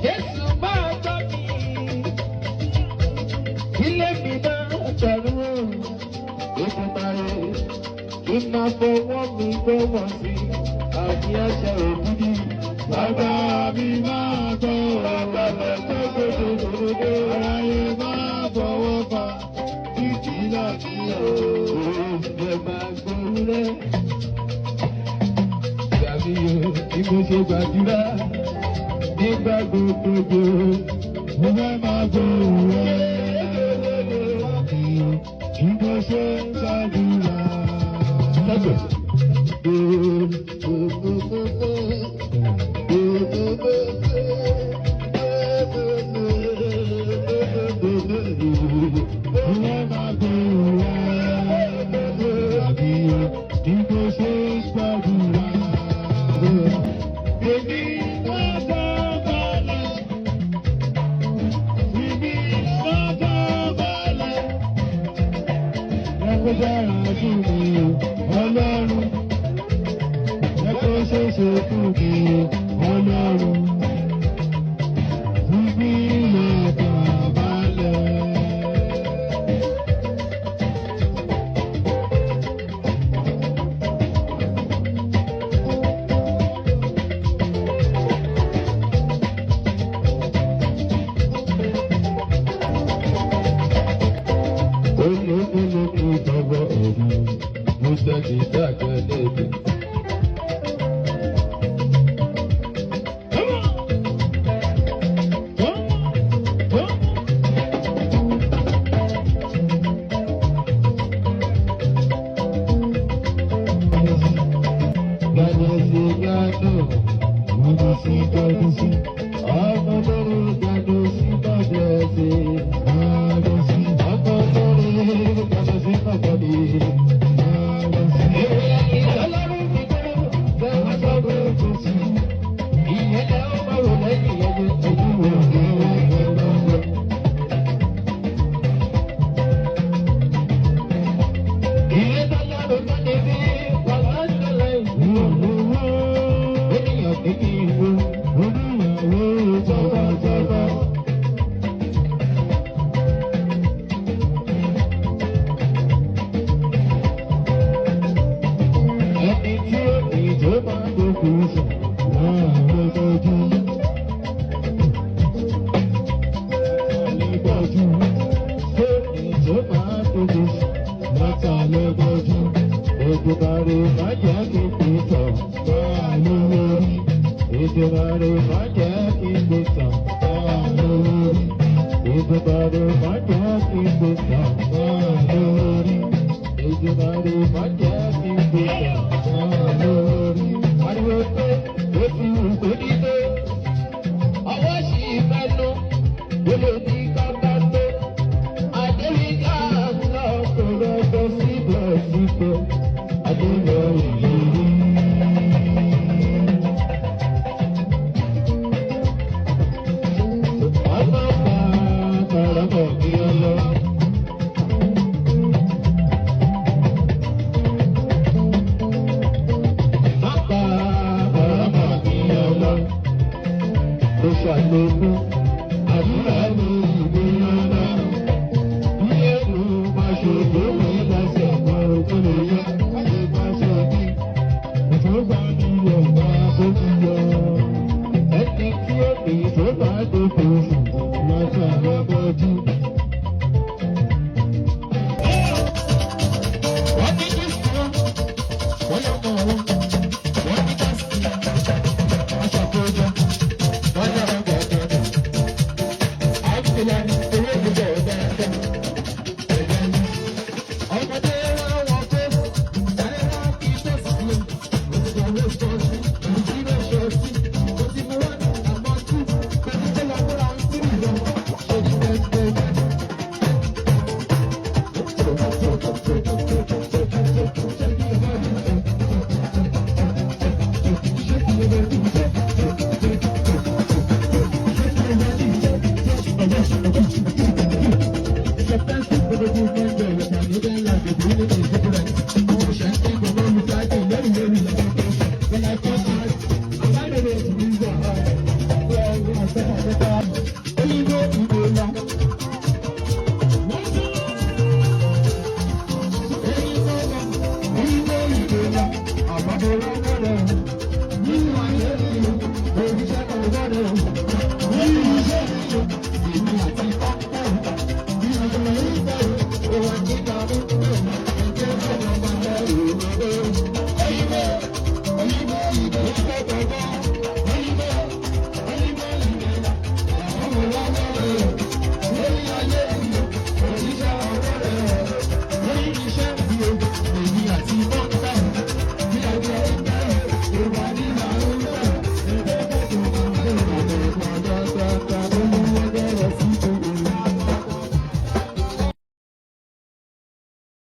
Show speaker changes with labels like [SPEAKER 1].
[SPEAKER 1] Jésù máa gbọ́ mi. Ilé mi máa tẹ̀lé wọn. Ìfúnpáyé kí n máa fọwọ́ mi gbọ́wọ́ sí àti ẹsẹ̀ òbídì.
[SPEAKER 2] Bàbá mi máa gbọ́ ọ̀gbọ̀lẹ̀ gbogbogbò. Aráyé máa fọwọ́ fa títí láti
[SPEAKER 1] Ẹ máa gbóhùnlẹ̀. Tàbí o, bí mo ṣe gbàdúrà nígbà gbogbogbò.
[SPEAKER 2] mo fẹ́ máa gbóhùn rẹ̀. Bí mo ṣe ń gbàdúrà. Ọlọ́run, ẹ kó ṣe ṣe fún mi, Ọlọ́run, fún mi lọ́kàn balẹ̀. Thank you.